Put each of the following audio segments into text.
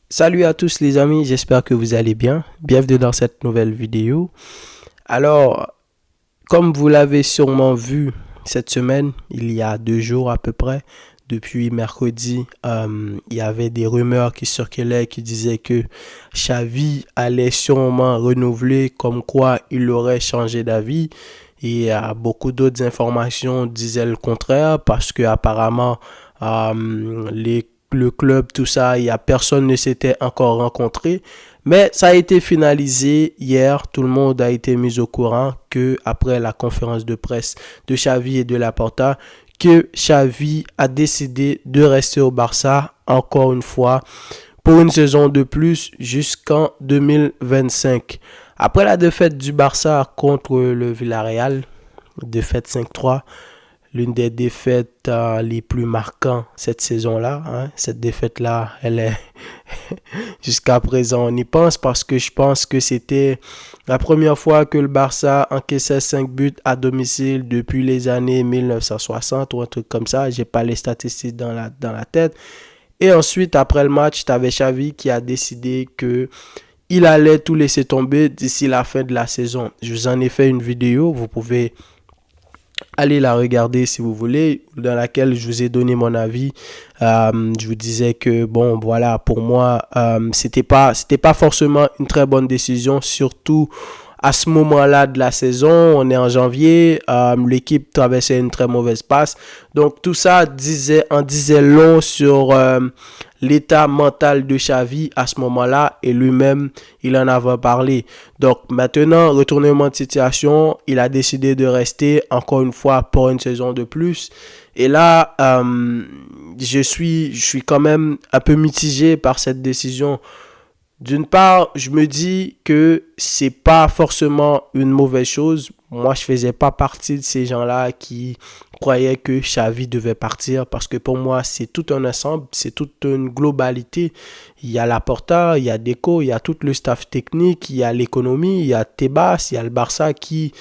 Salut à tous les amis, j'espère que vous allez bien. Bienvenue dans cette nouvelle vidéo. Alors, comme vous l'avez sûrement vu cette semaine, il y a 2 jours à peu près, depuis mercredi, il y avait des rumeurs qui circulaient qui disaient que Xavi allait sûrement renouveler, comme quoi il aurait changé d'avis. Et beaucoup d'autres informations disaient le contraire parce que apparemment le club, tout ça, il y a personne ne s'était encore rencontré. Mais ça a été finalisé hier. Tout le monde a été mis au courant que après la conférence de presse de Xavi et de Laporta, que Xavi a décidé de rester au Barça encore une fois pour une saison de plus jusqu'en 2025. Après la défaite du Barça contre le Villarreal, défaite 5-3, l'une des défaites les plus marquantes cette saison-là. Hein. Cette défaite-là, elle est jusqu'à présent, on y pense parce que je pense que c'était la première fois que le Barça encaissait 5 buts à domicile depuis les années 1960 ou un truc comme ça. J'ai pas les statistiques dans la tête. Et ensuite, après le match, tu avais Xavi qui a décidé que il allait tout laisser tomber d'ici la fin de la saison. Je vous en ai fait une vidéo, vous pouvez aller la regarder si vous voulez, dans laquelle je vous ai donné mon avis. Je vous disais que bon, voilà, pour moi, c'était pas forcément une très bonne décision, surtout à ce moment-là de la saison. On est en janvier, l'équipe traversait une très mauvaise passe. Donc tout ça en disait long sur l'état mental de Xavi à ce moment-là, et lui-même, il en avait parlé. Donc maintenant, retournement de situation, il a décidé de rester encore une fois pour une saison de plus. Et là, je suis quand même un peu mitigé par cette décision. D'une part, je me dis que c'est pas forcément une mauvaise chose. Moi, je faisais pas partie de ces gens-là qui croyaient que Xavi devait partir, parce que pour moi, c'est tout un ensemble, c'est toute une globalité. Il y a Laporta, il y a Deco, il y a tout le staff technique, il y a l'économie, il y a Tebas, il y a le Barça qui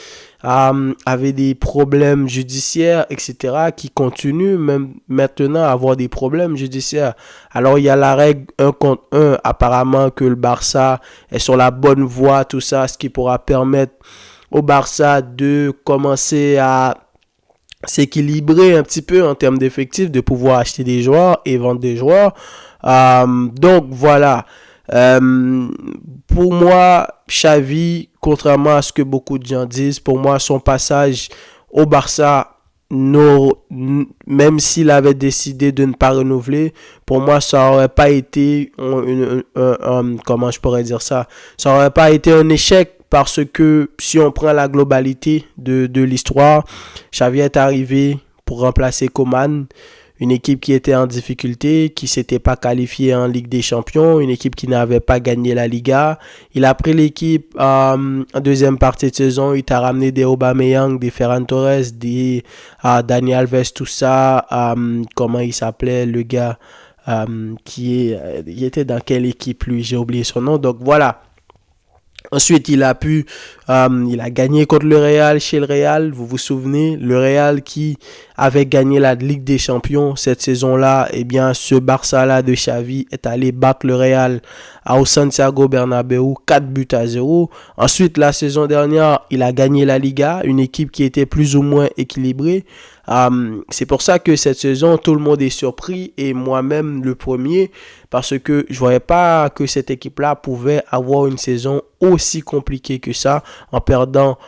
avait des problèmes judiciaires, etc., qui continuent même maintenant à avoir des problèmes judiciaires. Alors, il y a la règle 1 contre 1, apparemment que le Barça est sur la bonne voie, tout ça, ce qui pourra permettre au Barça de commencer à s'équilibrer un petit peu en termes d'effectifs, de pouvoir acheter des joueurs et vendre des joueurs. Donc voilà. Euh, pour moi, Xavi, contrairement à ce que beaucoup de gens disent, pour moi, son passage au Barça, même s'il avait décidé de ne pas renouveler, pour moi, ça aurait pas été, comment je pourrais dire ça aurait pas été un échec, parce que si on prend la globalité de l'histoire, Xavi est arrivé pour remplacer Koeman, une équipe qui était en difficulté, qui s'était pas qualifiée en Ligue des Champions, une équipe qui n'avait pas gagné la Liga. Il a pris l'équipe en deuxième partie de saison, il t'a ramené des Aubameyang, des Ferran Torres, des Dani Alves, tout ça. Comment il s'appelait le gars il était dans quelle équipe lui, j'ai oublié son nom. Donc voilà. Ensuite, il a gagné contre le Real chez le Real. Vous vous souvenez, le Real qui avait gagné la Ligue des Champions cette saison-là. Eh bien, ce Barça-là de Xavi est allé battre le Real au Santiago Bernabéu 4-0. Ensuite, la saison dernière, il a gagné la Liga, une équipe qui était plus ou moins équilibrée. C'est pour ça que cette saison, tout le monde est surpris, et moi-même le premier, parce que je voyais pas que cette équipe-là pouvait avoir une saison aussi compliquée que ça, en perdant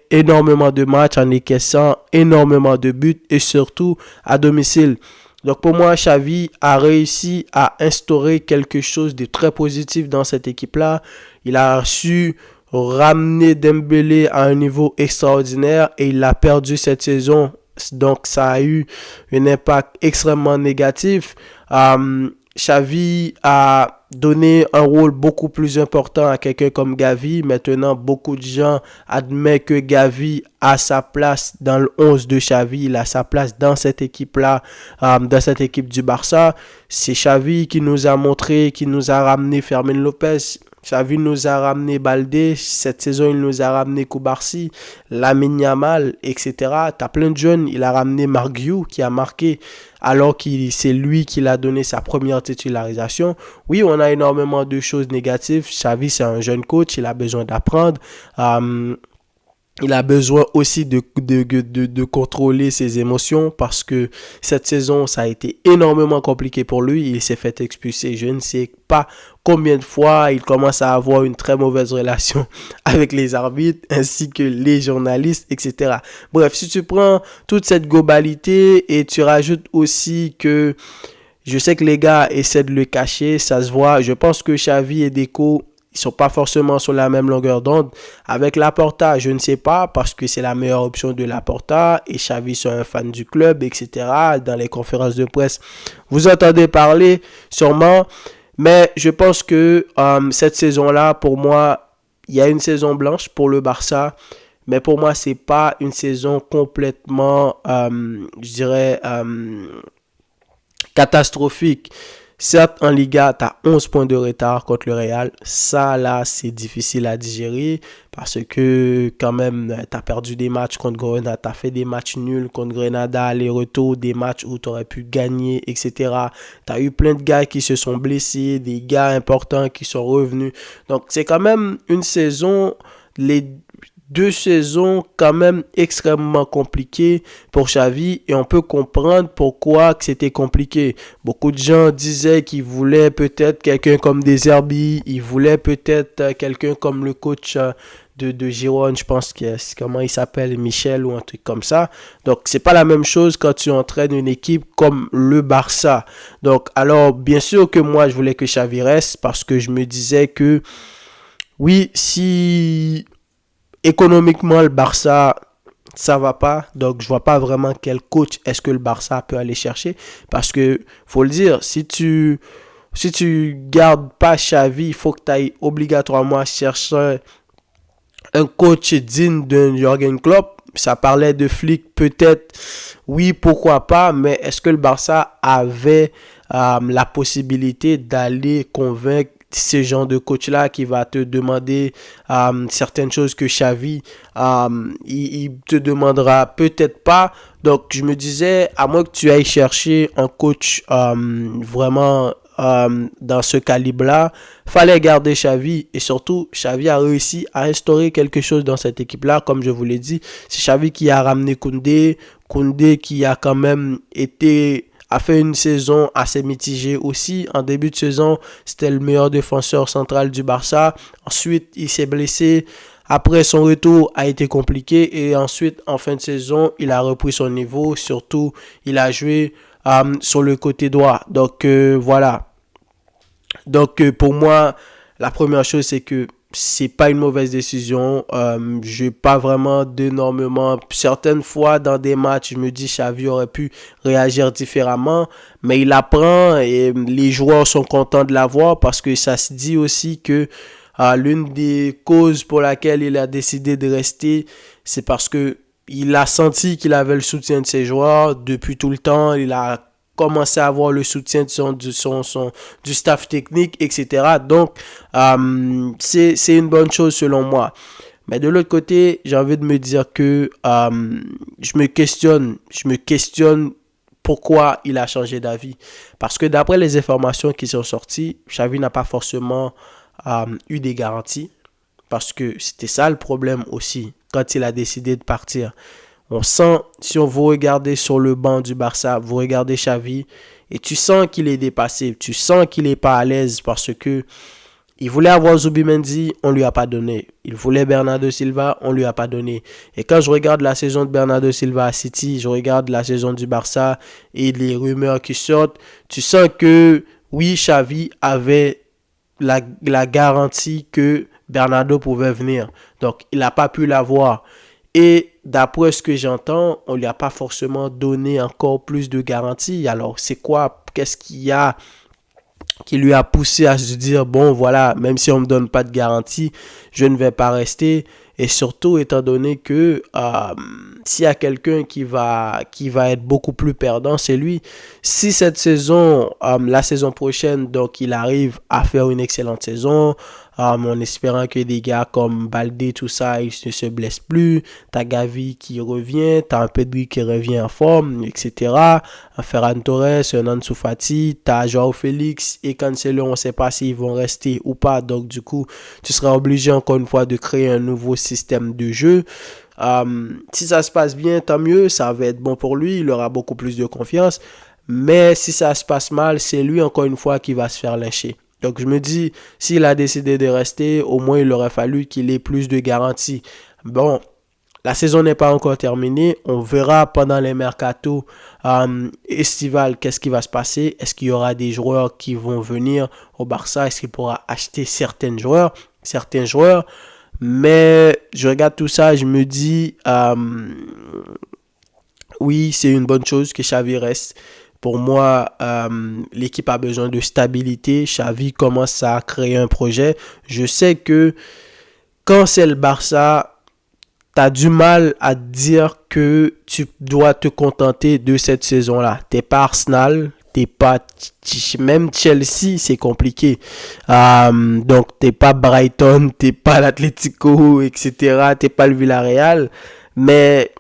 énormément de matchs, en encaissant énormément de buts, et surtout à domicile. Donc pour moi, Xavi a réussi à instaurer quelque chose de très positif dans cette équipe-là. Il a su ramener Dembélé à un niveau extraordinaire, et il l'a perdu cette saison. Donc ça a eu un impact extrêmement négatif. Xavi a donné un rôle beaucoup plus important à quelqu'un comme Gavi. Maintenant, beaucoup de gens admettent que Gavi a sa place dans le 11 de Xavi. Il a sa place dans cette équipe-là, dans cette équipe du Barça. C'est Xavi qui nous a montré, qui nous a ramené Fermin Lopez. Xavi nous a ramené Baldé, cette saison il nous a ramené Koubarsi, Lamine Yamal, etc. T'as plein de jeunes, il a ramené Marc Guiu qui a marqué alors que c'est lui qui l'a donné sa première titularisation. Oui, on a énormément de choses négatives. Xavi c'est un jeune coach, il a besoin d'apprendre. Il a besoin aussi de contrôler ses émotions parce que cette saison, ça a été énormément compliqué pour lui. Il s'est fait expulser. Je ne sais pas combien de fois il commence à avoir une très mauvaise relation avec les arbitres ainsi que les journalistes, etc. Bref, si tu prends toute cette globalité et tu rajoutes aussi que je sais que les gars essaient de le cacher, ça se voit. Je pense que Xavi et Deco ils sont pas forcément sur la même longueur d'onde. Avec Laporta, je ne sais pas parce que c'est la meilleure option de Laporta et Xavi c'est un fan du club, etc. Dans les conférences de presse, vous entendez parler sûrement. Mais je pense que cette saison-là, pour moi, il y a une saison blanche pour le Barça. Mais pour moi, c'est pas une saison complètement, je dirais, catastrophique. Certes, en Liga, tu as 11 points de retard contre le Real. Ça, là, c'est difficile à digérer parce que quand même, tu as perdu des matchs contre Grenada. Tu as fait des matchs nuls contre Grenada, aller-retour, des matchs où tu aurais pu gagner, etc. Tu as eu plein de gars qui se sont blessés, des gars importants qui sont revenus. Donc, c'est quand même une saison, les 2 saisons quand même extrêmement compliquées pour Xavi et on peut comprendre pourquoi que c'était compliqué. Beaucoup de gens disaient qu'ils voulaient peut-être quelqu'un comme De Zerbi, ils voulaient peut-être quelqu'un comme le coach de Girone, je pense que c'est comment il s'appelle, Michel ou un truc comme ça. Donc c'est pas la même chose quand tu entraînes une équipe comme le Barça. Donc alors bien sûr que moi je voulais que Xavi reste parce que je me disais que oui, si économiquement, le Barça, ça va pas. Donc, je vois pas vraiment quel coach est-ce que le Barça peut aller chercher. Parce que, faut le dire, si tu gardes pas Xavi, il faut que tu ailles obligatoirement chercher un coach digne d'un Jürgen Klopp. Ça parlait de Flick, peut-être, oui, pourquoi pas, mais est-ce que le Barça avait la possibilité d'aller convaincre ce genre de coach-là qui va te demander certaines choses que Xavi, il te demandera peut-être pas. Donc, je me disais, à moins que tu ailles chercher un coach vraiment dans ce calibre-là, fallait garder Xavi et surtout Xavi a réussi à instaurer quelque chose dans cette équipe-là, comme je vous l'ai dit. C'est Xavi qui a ramené Koundé qui a quand même a fait une saison assez mitigée aussi. En début de saison, c'était le meilleur défenseur central du Barça. Ensuite, il s'est blessé. Après, son retour a été compliqué. Et ensuite, en fin de saison, il a repris son niveau. Surtout, il a joué sur le côté droit. Donc, voilà. Donc, pour moi, la première chose, c'est que c'est pas une mauvaise décision. J'ai pas vraiment d'énormément. Certaines fois, dans des matchs, je me dis Xavi aurait pu réagir différemment. Mais il apprend et les joueurs sont contents de l'avoir parce que ça se dit aussi que l'une des causes pour laquelle il a décidé de rester, c'est parce que il a senti qu'il avait le soutien de ses joueurs depuis tout le temps. Il a commencé à avoir le soutien du staff technique, etc. Donc, c'est une bonne chose selon moi. Mais de l'autre côté, j'ai envie de me dire que je me questionne pourquoi il a changé d'avis. Parce que d'après les informations qui sont sorties, Xavi n'a pas forcément eu des garanties. Parce que c'était ça le problème aussi quand il a décidé de partir. On sent, si on vous regardez sur le banc du Barça, vous regardez Xavi et tu sens qu'il est dépassé, tu sens qu'il n'est pas à l'aise parce que il voulait avoir Zubimendi, on lui a pas donné. Il voulait Bernardo Silva, on lui a pas donné. Et quand je regarde la saison de Bernardo Silva à City, je regarde la saison du Barça et les rumeurs qui sortent, tu sens que oui, Xavi avait la garantie que Bernardo pouvait venir. Donc, il n'a pas pu l'avoir. Et d'après ce que j'entends, on ne lui a pas forcément donné encore plus de garanties. Alors, c'est quoi? Qu'est-ce qu'il y a qui lui a poussé à se dire, bon, voilà, même si on ne me donne pas de garantie, je ne vais pas rester. Et surtout, étant donné que s'il y a quelqu'un qui va être beaucoup plus perdant, c'est lui. Si cette saison, la saison prochaine, donc il arrive à faire une excellente saison, en espérant que des gars comme Baldé, tout ça, ils ne se blessent plus. T'as Gavi qui revient, t'as un Pedri qui revient en forme, etc. Un Ferran Torres, un Ansu Fati, t'as Joao Félix et Cancelo, on ne sait pas s'ils vont rester ou pas. Donc du coup, tu seras obligé encore une fois de créer un nouveau système de jeu. Si ça se passe bien, tant mieux, ça va être bon pour lui, il aura beaucoup plus de confiance. Mais si ça se passe mal, c'est lui encore une fois qui va se faire lyncher. Donc je me dis, s'il a décidé de rester, au moins il aurait fallu qu'il ait plus de garanties. Bon, la saison n'est pas encore terminée. On verra pendant les mercatos estivales qu'est-ce qui va se passer. Est-ce qu'il y aura des joueurs qui vont venir au Barça? Est-ce qu'il pourra acheter certains joueurs? Mais je regarde tout ça, je me dis, oui, c'est une bonne chose que Xavi reste. Pour moi, l'équipe a besoin de stabilité. Xavi commence à créer un projet. Je sais que quand c'est le Barça, tu as du mal à dire que tu dois te contenter de cette saison-là. Tu n'es pas Arsenal, t'es pas même Chelsea, c'est compliqué. Donc, tu n'es pas Brighton, tu n'es pas l'Atlético, etc. Tu n'es pas le Villarreal. Mais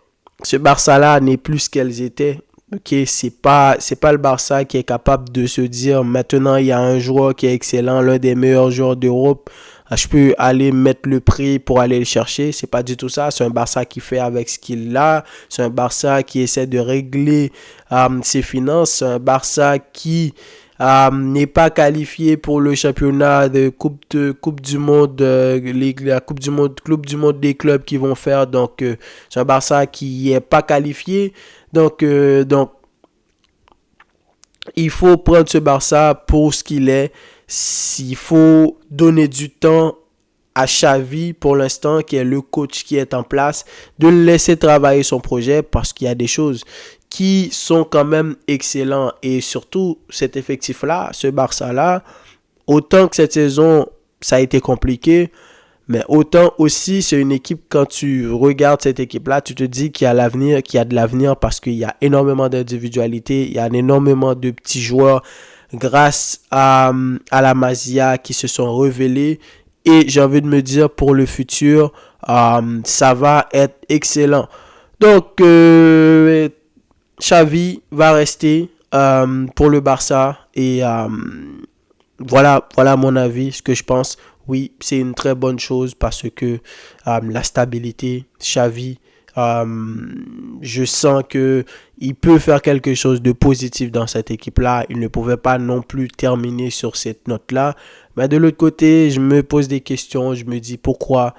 ce Barça-là n'est plus ce qu'elles étaient. Ok, c'est pas le Barça qui est capable de se dire maintenant il y a un joueur qui est excellent, l'un des meilleurs joueurs d'Europe, je peux aller mettre le prix pour aller le chercher. C'est pas du tout ça. C'est un Barça qui fait avec ce qu'il a. C'est un Barça qui essaie de régler ses finances. C'est un Barça qui n'est pas qualifié pour le championnat de coupe du monde, la coupe du monde des clubs qui vont faire. Donc c'est un Barça qui est pas qualifié. Donc il faut prendre ce Barça pour ce qu'il est. S'il faut donner du temps à Xavi pour l'instant, qui est le coach qui est en place, de le laisser travailler son projet parce qu'il y a des choses qui sont quand même excellentes. Et surtout, cet effectif-là, ce Barça-là, autant que cette saison, ça a été compliqué, mais autant aussi, c'est une équipe, quand tu regardes cette équipe-là, tu te dis qu'il y a l'avenir, qu'il y a de l'avenir parce qu'il y a énormément d'individualité, il y a énormément de petits joueurs grâce à la Masia qui se sont révélés. Et j'ai envie de me dire, pour le futur, ça va être excellent. Donc, Xavi va rester pour le Barça. Et voilà mon avis, ce que je pense. Oui, c'est une très bonne chose parce que la stabilité, Xavi, je sens que il peut faire quelque chose de positif dans cette équipe-là. Il ne pouvait pas non plus terminer sur cette note-là. Mais de l'autre côté, je me pose des questions. Je me dis pourquoi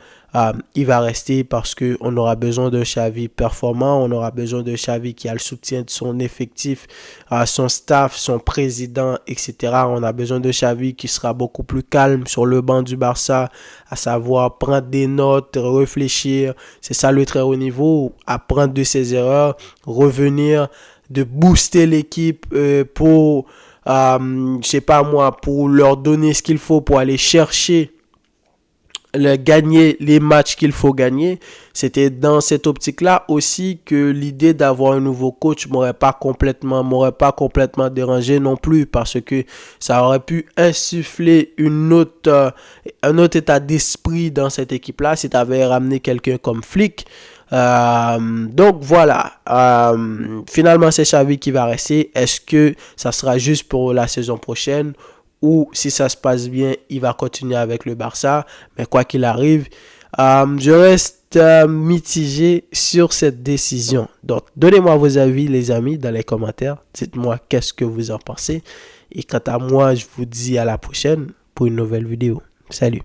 il va rester, parce qu'on aura besoin d'un Xavi performant. On aura besoin d'un Xavi qui a le soutien de son effectif, son staff, son président, etc. On a besoin de Xavi qui sera beaucoup plus calme sur le banc du Barça, à savoir prendre des notes, réfléchir. C'est ça le très haut niveau, apprendre de ses erreurs, revenir, de booster l'équipe pour, je sais pas moi, pour leur donner ce qu'il faut pour aller chercher gagner les matchs qu'il faut gagner. C'était dans cette optique-là aussi que l'idée d'avoir un nouveau coach m'aurait pas complètement dérangé non plus, parce que ça aurait pu insuffler un autre état d'esprit dans cette équipe-là si tu avais ramené quelqu'un comme Flick. Donc voilà, finalement c'est Xavi qui va rester. Est-ce que ça sera juste pour la saison prochaine, ou si ça se passe bien, il va continuer avec le Barça? Mais quoi qu'il arrive, je reste mitigé sur cette décision. Donc, donnez-moi vos avis, les amis, dans les commentaires. Dites-moi qu'est-ce que vous en pensez. Et quant à moi, je vous dis à la prochaine pour une nouvelle vidéo. Salut!